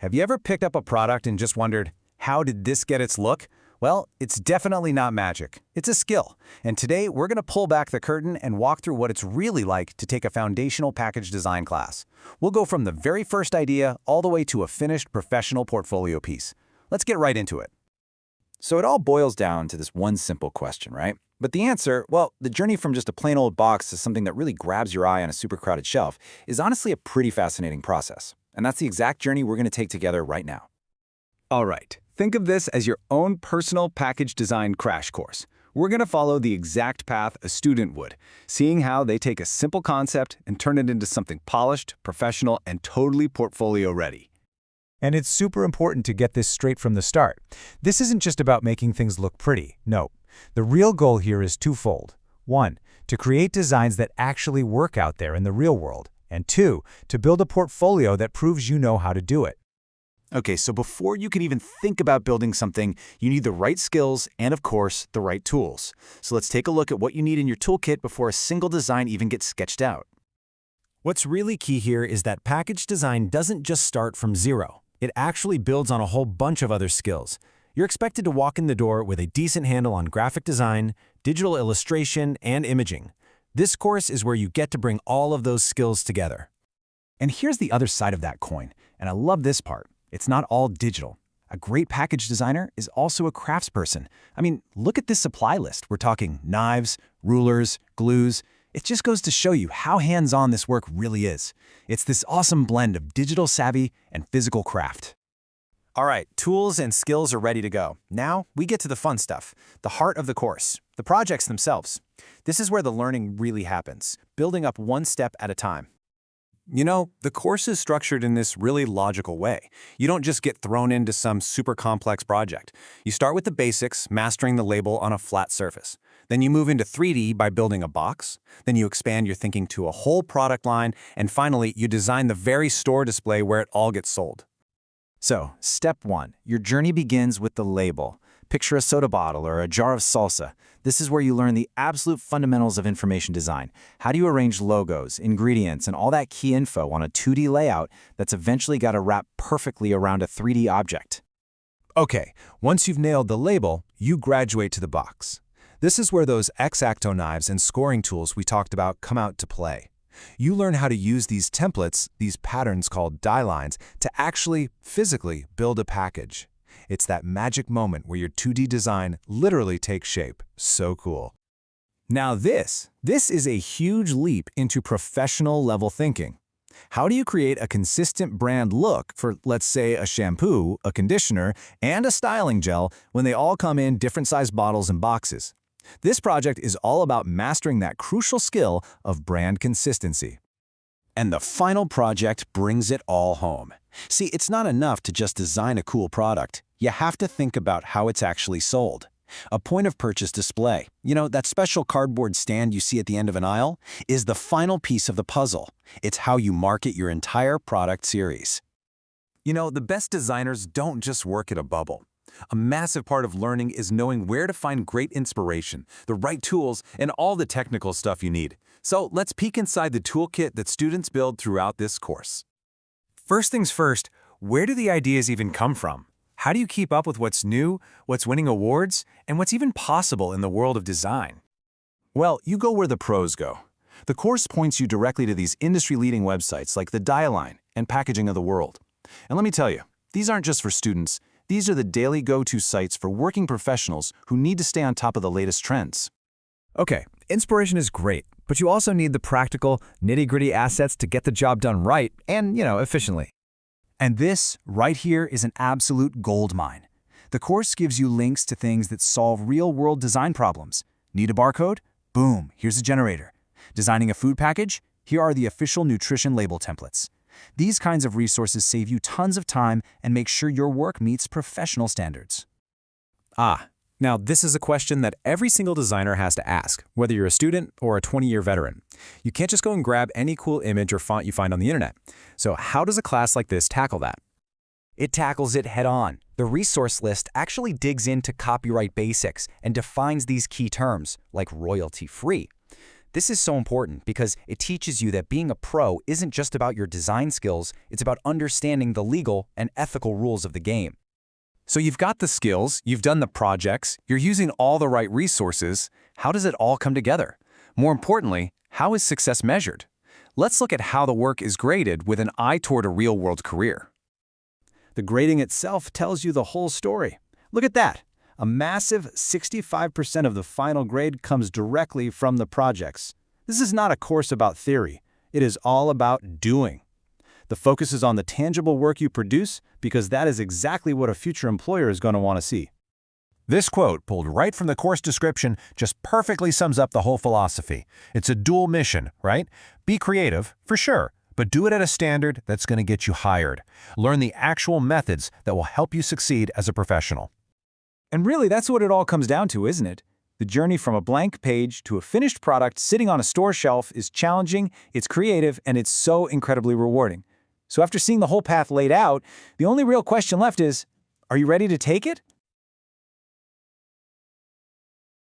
Have you ever picked up a product and just wondered, how did this get its look? Well, it's definitely not magic. It's a skill. And today, we're going to pull back the curtain and walk through what it's really like to take a foundational package design class. We'll go from the very first idea all the way to a finished professional portfolio piece. Let's get right into it. So it all boils down to this one simple question, right? But the answer, well, the journey from just a plain old box to something that really grabs your eye on a super crowded shelf is honestly a pretty fascinating process. And that's the exact journey we're going to take together right now. All right, think of this as your own personal package design crash course. We're going to follow the exact path a student would, seeing how they take a simple concept and turn it into something polished, professional, and totally portfolio ready. And it's super important to get this straight from the start. This isn't just about making things look pretty. No. The real goal here is twofold. 1, to create designs that actually work out there in the real world. And 2, to build a portfolio that proves you know how to do it. Okay, so before you can even think about building something, you need the right skills and, of course, the right tools. So let's take a look at what you need in your toolkit before a single design even gets sketched out. What's really key here is that package design doesn't just start from zero. It actually builds on a whole bunch of other skills. You're expected to walk in the door with a decent handle on graphic design, digital illustration, and imaging. This course is where you get to bring all of those skills together. And here's the other side of that coin, and I love this part. It's not all digital. A great package designer is also a craftsperson. I mean, look at this supply list. We're talking knives, rulers, glues. It just goes to show you how hands-on this work really is. It's this awesome blend of digital savvy and physical craft. All right, tools and skills are ready to go. Now we get to the fun stuff, the heart of the course, the projects themselves. This is where the learning really happens, building up one step at a time. You know, the course is structured in this really logical way. You don't just get thrown into some super complex project. You start with the basics, mastering the label on a flat surface. Then you move into 3D by building a box. Then you expand your thinking to a whole product line. And finally, you design the very store display where it all gets sold. So, step 1, your journey begins with the label. Picture a soda bottle or a jar of salsa. This is where you learn the absolute fundamentals of information design. How do you arrange logos, ingredients, and all that key info on a 2D layout that's eventually got to wrap perfectly around a 3D object? Okay, once you've nailed the label, you graduate to the box. This is where those X-Acto knives and scoring tools we talked about come out to play. You learn how to use these templates, these patterns called die lines, to actually, physically build a package. It's that magic moment where your 2D design literally takes shape. So cool. Now this is a huge leap into professional level thinking. How do you create a consistent brand look for, let's say, a shampoo, a conditioner, and a styling gel when they all come in different sized bottles and boxes? This project is all about mastering that crucial skill of brand consistency. And the final project brings it all home. See, it's not enough to just design a cool product. You have to think about how it's actually sold. A point of purchase display, you know, that special cardboard stand you see at the end of an aisle, is the final piece of the puzzle. It's how you market your entire product series. You know, the best designers don't just work at a bubble. A massive part of learning is knowing where to find great inspiration, the right tools, and all the technical stuff you need. So let's peek inside the toolkit that students build throughout this course. First things first, where do the ideas even come from? How do you keep up with what's new, what's winning awards, and what's even possible in the world of design? Well, you go where the pros go. The course points you directly to these industry-leading websites like the Die Line and Packaging of the World. And let me tell you, these aren't just for students. These are the daily go-to sites for working professionals who need to stay on top of the latest trends. Okay, inspiration is great, but you also need the practical, nitty-gritty assets to get the job done right and, efficiently. And this, right here, is an absolute goldmine. The course gives you links to things that solve real-world design problems. Need a barcode? Boom, here's a generator. Designing a food package? Here are the official nutrition label templates. These kinds of resources save you tons of time and make sure your work meets professional standards. Now this is a question that every single designer has to ask, whether you're a student or a 20-year veteran. You can't just go and grab any cool image or font you find on the internet. So how does a class like this tackle that? It tackles it head-on. The resource list actually digs into copyright basics and defines these key terms, like royalty-free. This is so important because it teaches you that being a pro isn't just about your design skills, it's about understanding the legal and ethical rules of the game. So you've got the skills, you've done the projects, you're using all the right resources. How does it all come together? More importantly, how is success measured? Let's look at how the work is graded with an eye toward a real-world career. The grading itself tells you the whole story. Look at that. A massive 65% of the final grade comes directly from the projects. This is not a course about theory. It is all about doing. The focus is on the tangible work you produce because that is exactly what a future employer is going to want to see. This quote, pulled right from the course description, just perfectly sums up the whole philosophy. It's a dual mission, right? Be creative, for sure, but do it at a standard that's going to get you hired. Learn the actual methods that will help you succeed as a professional. And really, that's what it all comes down to, isn't it? The journey from a blank page to a finished product sitting on a store shelf is challenging, it's creative, and it's so incredibly rewarding. So after seeing the whole path laid out, the only real question left is, are you ready to take it?